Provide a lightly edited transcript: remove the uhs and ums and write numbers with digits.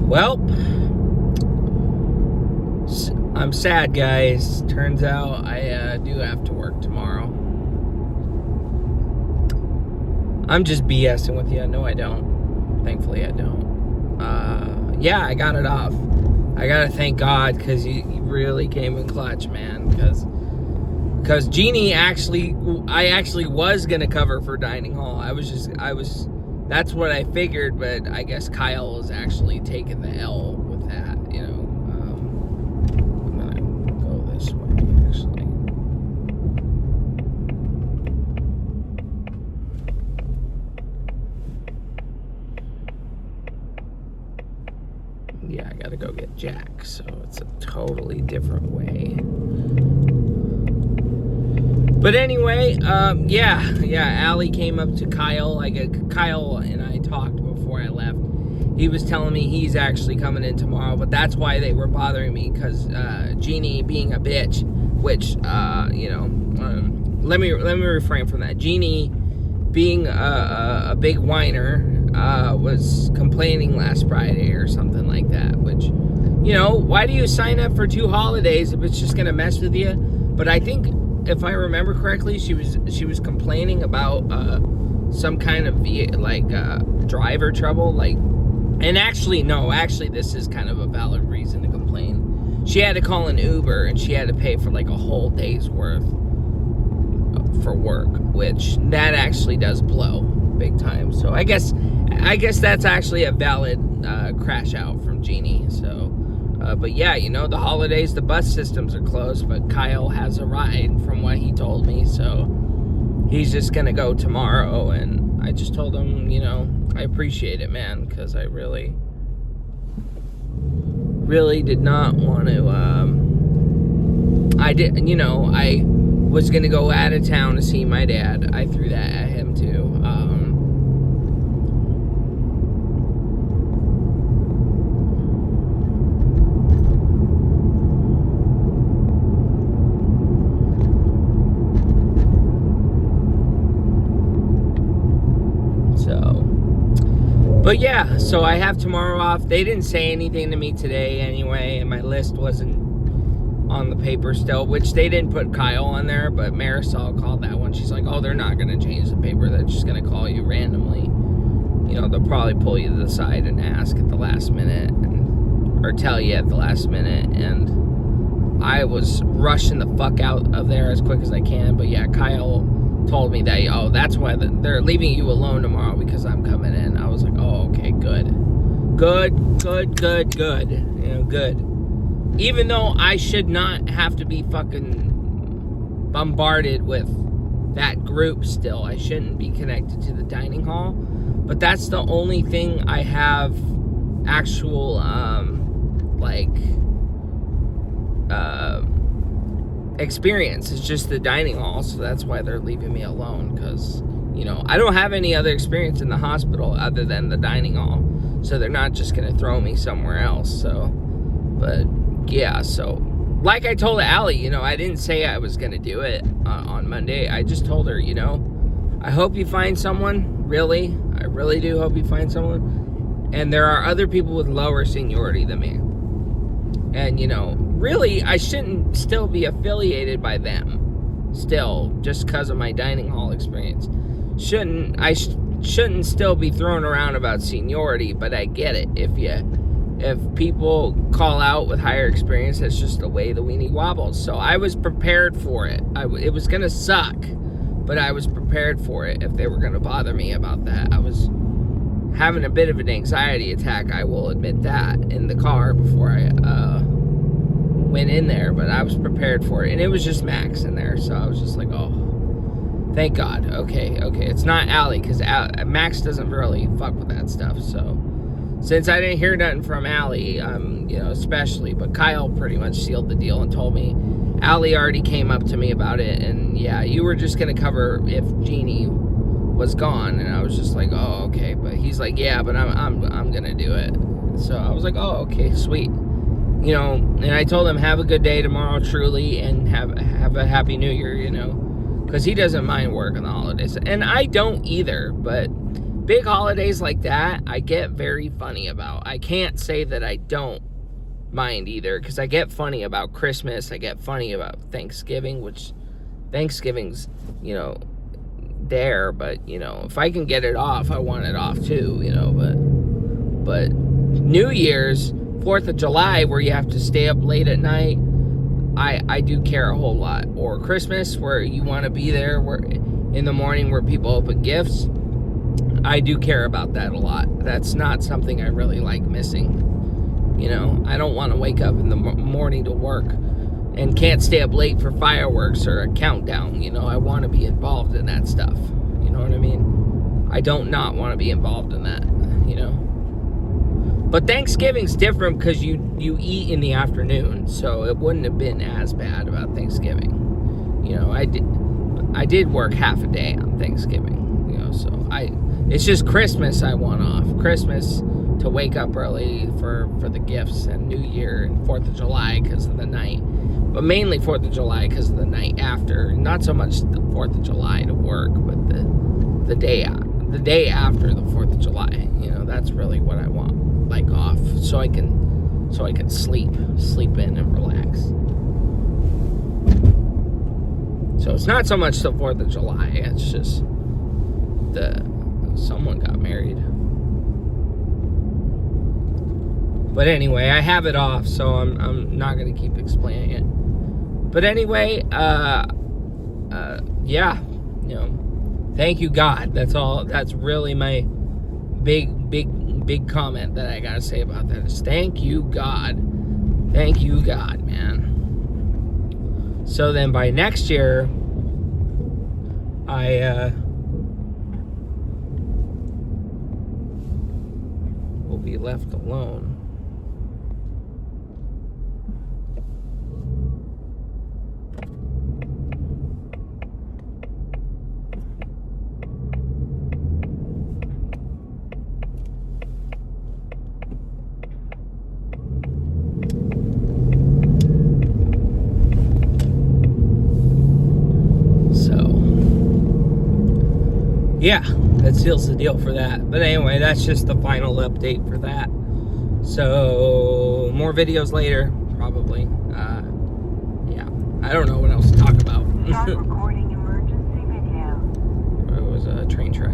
Well, I'm sad, guys. Turns out I do have to work tomorrow. I'm just BSing with you. No, I don't. Thankfully, I don't. Yeah, I got it off. I gotta thank God, because he really came in clutch, man. Because Jeannie I actually was gonna cover for dining hall. That's what I figured, but I guess Kyle was actually taking the L with that, you know. I'm gonna go this way, actually. Yeah, I gotta go get Jack, so it's a totally different way. But anyway, Allie came up to Kyle. Kyle and I talked before I left. He was telling me he's actually coming in tomorrow, but that's why they were bothering me, because Jeannie being a bitch, which, let me refrain from that. Jeannie being a big whiner was complaining last Friday or something like that, which, why do you sign up for 2 holidays if it's just going to mess with you? But I think, if I remember correctly, she was complaining about some kind of driver trouble, and actually this is kind of a valid reason to complain. She had to call an Uber, and she had to pay for a whole day's worth for work, which that actually does blow big time. So I guess that's actually a valid crash out from Jeannie. So. But yeah, the holidays, the bus systems are closed, but Kyle has a ride from what he told me, so he's just gonna go tomorrow. And I just told him, I appreciate it, man, because I really did not want to, I was gonna go out of town to see my dad. I threw that at him too. But yeah, so I have tomorrow off. They didn't say anything to me today anyway, and my list wasn't on the paper still, which they didn't put Kyle on there, but Marisol called that one. She's like, oh, they're not going to change the paper. They're just going to call you randomly. They'll probably pull you to the side and ask at the last minute, or tell you at the last minute. And I was rushing the fuck out of there as quick as I can. But yeah, Kyle told me that, that's why they're leaving you alone tomorrow, because I'm coming in. I was like, oh, okay, good. Good. Even though I should not have to be fucking bombarded with that group still. I shouldn't be connected to the dining hall. But that's the only thing I have actual, experience. It's just the dining hall, so that's why they're leaving me alone, because I don't have any other experience in the hospital other than the dining hall, so they're not just gonna throw me somewhere else. So, but yeah, so like I told Allie, I didn't say I was gonna do it on Monday. I just told her, I hope you find someone. I really do hope you find someone. And there are other people with lower seniority than me, and really, I shouldn't still be affiliated by them still, just because of my dining hall experience. I shouldn't still be thrown around about seniority, but I get it. If people call out with higher experience, that's just the way the weenie wobbles. So I was prepared for it. It was going to suck, but I was prepared for it if they were going to bother me about that. I was having a bit of an anxiety attack, I will admit that, in the car before I went in there, but I was prepared for it. And it was just Max in there, so I was just like, oh, thank God. Okay, it's not Allie, because Max doesn't really fuck with that stuff. So since I didn't hear nothing from Allie, especially, but Kyle pretty much sealed the deal and told me Allie already came up to me about it, and yeah, you were just gonna cover if Jeannie was gone. And I was just like, oh, okay. But he's like, yeah, but I'm gonna do it. So I was like, oh, okay, sweet. And I told him, have a good day tomorrow, truly, and have a happy new year, because he doesn't mind work on the holidays, and I don't either. But big holidays like that, I get very funny about. I can't say that I don't mind either, because I get funny about Christmas. I get funny about Thanksgiving, which Thanksgiving's, you know, there, but, you know, if I can get it off, I want it off too, you know, but New Year's, 4th of July, where you have to stay up late at night, I do care a whole lot. Or Christmas, where you want to be there where in the morning where people open gifts, I do care about that a lot. That's not something I really like missing. You know, I don't want to wake up in the morning to work and can't stay up late for fireworks or a countdown. You know, I want to be involved in that stuff. You know what I mean? I don't not want to be involved in that, you know. But Thanksgiving's different because you eat in the afternoon, so it wouldn't have been as bad about Thanksgiving. You know, I did work half a day on Thanksgiving, you know, so it's just Christmas I want off. Christmas to wake up early for the gifts, and New Year and 4th of July because of the night. But mainly 4th of July because of the night after. Not so much the 4th of July to work, but the day after the 4th of July. You know, that's really what I want, like, off, so I can sleep in and relax. So it's not so much the 4th of July, it's just someone got married. But anyway, I have it off, so I'm not gonna keep explaining it. But anyway, yeah, you know, thank you, God. That's all. That's really my big comment that I gotta say about that is thank you, God. Thank you, God, man. So then by next year, I will be left alone. Yeah, that seals the deal for that. But anyway, that's just the final update for that. So, more videos later, probably. Yeah, I don't know what else to talk about. Start recording emergency video. It was a train track.